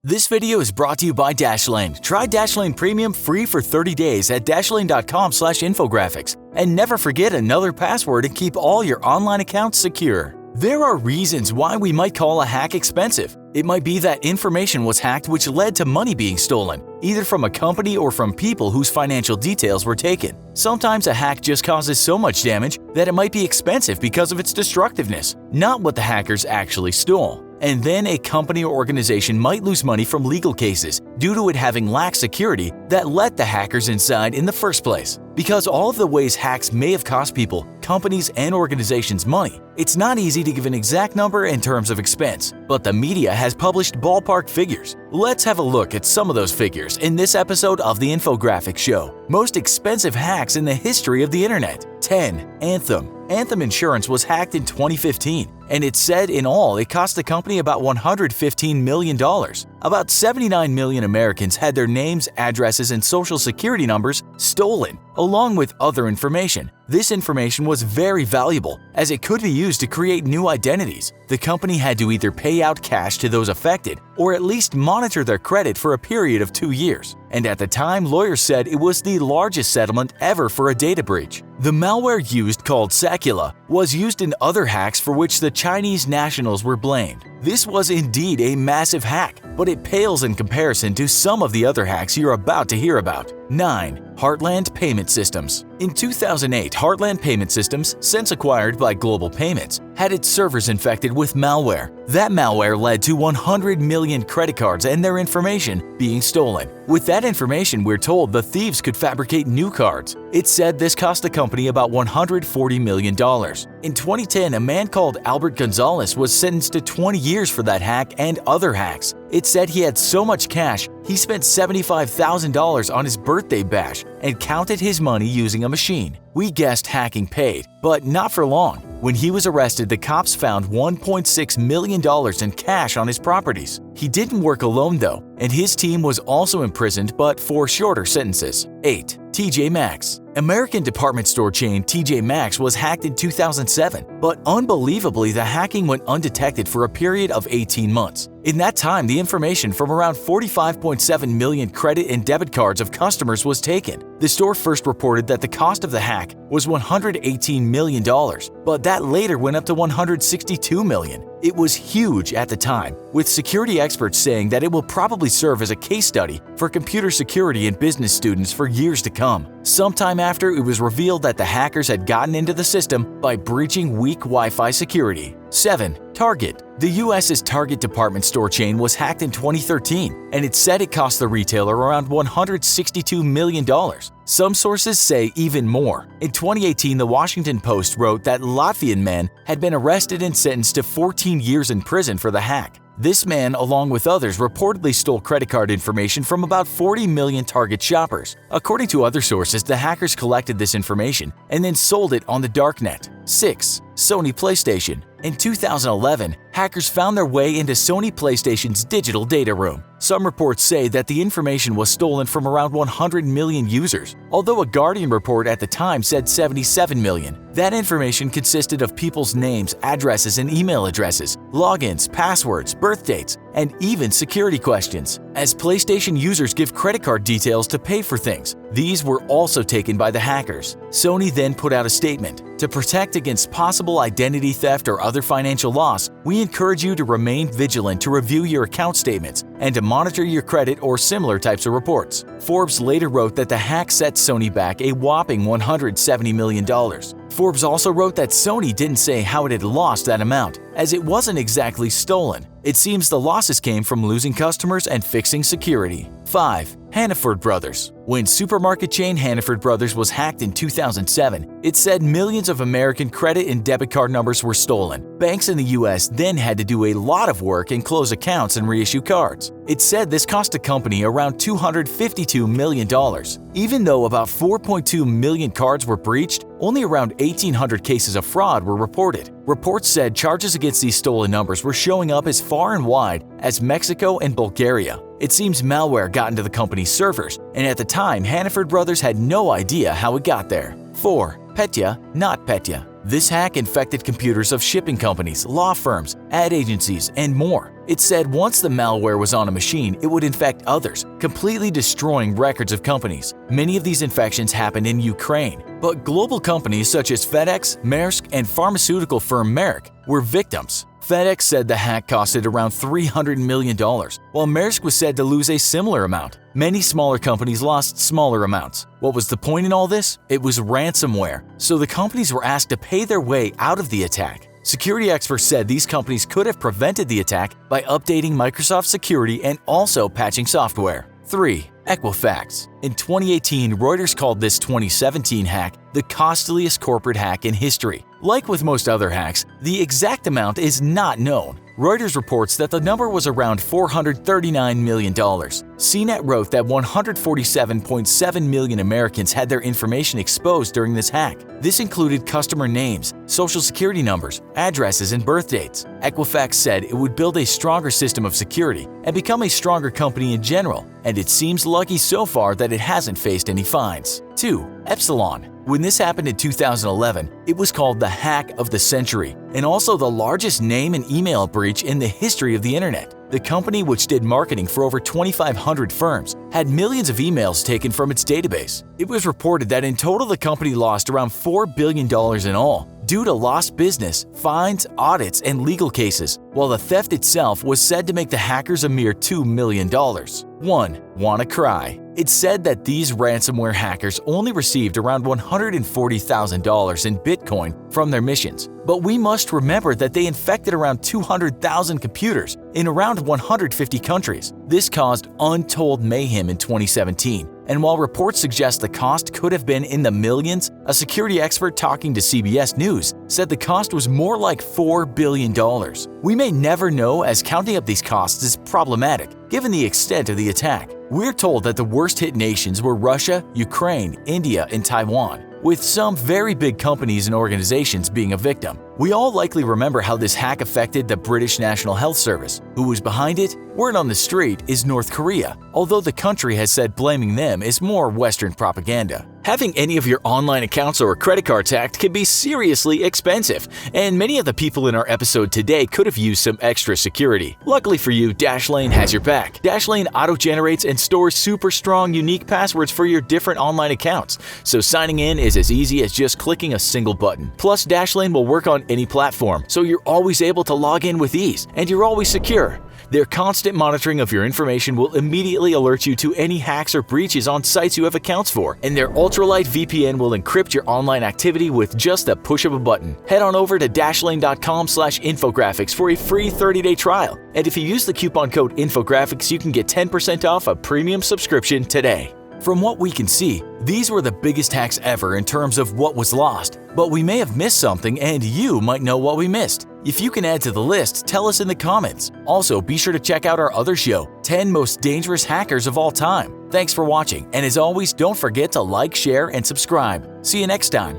This video is brought to you by Dashlane. Try Dashlane Premium free for 30 days at dashlane.com/infographics. And never forget another password to keep all your online accounts secure. There are reasons why we might call a hack expensive. It might be that information was hacked which led to money being stolen, either from a company or from people whose financial details were taken. Sometimes a hack just causes so much damage that it might be expensive because of its destructiveness, not what the hackers actually stole. And then a company or organization might lose money from legal cases due to it having lacked security that let the hackers inside in the first place. Because all of the ways hacks may have cost people, companies, and organizations money, it's not easy to give an exact number in terms of expense, but the media has published ballpark figures. Let's have a look at some of those figures in this episode of the Infographics Show. Most expensive hacks in the history of the internet. 10. Anthem. Anthem Insurance was hacked in 2015, and it's said in all it cost the company about $115 million. About 79 million Americans had their names, addresses, and social security numbers stolen, along with other information. This information was very valuable as it could be used to create new identities. The company had to either pay out cash to those affected or at least monitor their credit for a period of 2 years. And at the time, lawyers said it was the largest settlement ever for a data breach. The malware used, called Sakula, was used in other hacks for which the Chinese nationals were blamed. This was indeed a massive hack, but it pales in comparison to some of the other hacks you're about to hear about. 9. Heartland Payment Systems. In 2008, Heartland Payment Systems, since acquired by Global Payments, had its servers infected with malware. That malware led to 100 million credit cards and their information being stolen. With that information, we're told the thieves could fabricate new cards. It's said this cost the company about $140 million. In 2010, a man called Albert Gonzalez was sentenced to 20 years for that hack and other hacks. It said he had so much cash, he spent $75,000 on his birthday bash and counted his money using a machine. We guessed hacking paid, but not for long. When he was arrested, the cops found $1.6 million in cash on his properties. He didn't work alone though, and his team was also imprisoned but for shorter sentences. 8. TJ Maxx. American department store chain TJ Maxx was hacked in 2007, but unbelievably the hacking went undetected for a period of 18 months. In that time, the information from around 45.7 million credit and debit cards of customers was taken. The store first reported that the cost of the hack was $118 million, but that later went up to $162 million. It was huge at the time, with security experts saying that it will probably serve as a case study for computer security and business students for years to come. Sometime after, it was revealed that the hackers had gotten into the system by breaching weak Wi-Fi security. 7. Target. The U.S.'s Target department store chain was hacked in 2013, and it said it cost the retailer around $162 million. Some sources say even more. In 2018, the Washington Post wrote that Latvian man had been arrested and sentenced to 14 years in prison for the hack. This man, along with others, reportedly stole credit card information from about 40 million Target shoppers. According to other sources, the hackers collected this information and then sold it on the darknet. 6. Sony Playstation. In 2011, hackers found their way into Sony Playstation's digital data room. Some reports say that the information was stolen from around 100 million users, although a Guardian report at the time said 77 million. That information consisted of people's names, addresses, and email addresses, logins, passwords, birth dates, and even security questions. As PlayStation users give credit card details to pay for things, these were also taken by the hackers. Sony then put out a statement. To protect against possible identity theft or other financial loss, we encourage you to remain vigilant to review your account statements and to monitor your credit or similar types of reports. Forbes later wrote that the hack set Sony back a whopping $170 million. Forbes also wrote that Sony didn't say how it had lost that amount, as it wasn't exactly stolen. It seems the losses came from losing customers and fixing security. 5. Hannaford Brothers. When supermarket chain Hannaford Brothers was hacked in 2007, it said millions of American credit and debit card numbers were stolen. Banks in the U.S. then had to do a lot of work and close accounts and reissue cards. It said this cost the company around $252 million. Even though about 4.2 million cards were breached, only around 1,800 cases of fraud were reported. Reports said charges against these stolen numbers were showing up as far and wide as Mexico and Bulgaria. It seems malware got into the company's servers, and at the time, Hannaford Brothers had no idea how it got there. 4. Petya, not Petya. This hack infected computers of shipping companies, law firms, ad agencies, and more. It said once the malware was on a machine, it would infect others, completely destroying records of companies. Many of these infections happened in Ukraine, but global companies such as FedEx, Maersk, and pharmaceutical firm Merck were victims. FedEx said the hack costed around $300 million, while Maersk was said to lose a similar amount. Many smaller companies lost smaller amounts. What was the point in all this? It was ransomware, so the companies were asked to pay their way out of the attack. Security experts said these companies could have prevented the attack by updating Microsoft security and also patching software. 3. Equifax. In 2018, Reuters called this 2017 hack the costliest corporate hack in history. Like with most other hacks, the exact amount is not known. Reuters reports that the number was around $439 million. CNET wrote that 147.7 million Americans had their information exposed during this hack. This included customer names, social security numbers, addresses, and birth dates. Equifax said it would build a stronger system of security and become a stronger company in general, and it seems lucky so far that it hasn't faced any fines. 2. Epsilon. When this happened in 2011, it was called the hack of the century and also the largest name and email breach in the history of the internet. The company, which did marketing for over 2,500 firms, had millions of emails taken from its database. It was reported that in total the company lost around $4 billion in all, due to lost business, fines, audits, and legal cases, while the theft itself was said to make the hackers a mere $2 million. 1. Wannacry. It's said that these ransomware hackers only received around $140,000 in Bitcoin from their missions, but we must remember that they infected around 200,000 computers in around 150 countries. This caused untold mayhem in 2017. And while reports suggest the cost could have been in the millions, a security expert talking to CBS News said the cost was more like $4 billion. We may never know, as counting up these costs is problematic, given the extent of the attack. We're told that the worst-hit nations were Russia, Ukraine, India, and Taiwan, with some very big companies and organizations being a victim. We all likely remember how this hack affected the British National Health Service. Who was behind it? Word on the street is North Korea, although the country has said blaming them is more Western propaganda. Having any of your online accounts or credit cards hacked can be seriously expensive, and many of the people in our episode today could have used some extra security. Luckily for you, Dashlane has your back. Dashlane auto-generates and stores super strong, unique passwords for your different online accounts, so signing in is as easy as just clicking a single button. Plus, Dashlane will work on any platform, so you're always able to log in with ease, and you're always secure. Their constant monitoring of your information will immediately alert you to any hacks or breaches on sites you have accounts for, and their ultralight VPN will encrypt your online activity with just the push of a button. Head on over to dashlane.com/infographics for a free 30-day trial, and if you use the coupon code Infographics, you can get 10% off a premium subscription today. From what we can see, these were the biggest hacks ever in terms of what was lost, but we may have missed something and you might know what we missed. If you can add to the list, tell us in the comments. Also, be sure to check out our other show, 10 Most Dangerous Hackers of All Time. Thanks for watching, and as always, don't forget to like, share, and subscribe. See you next time.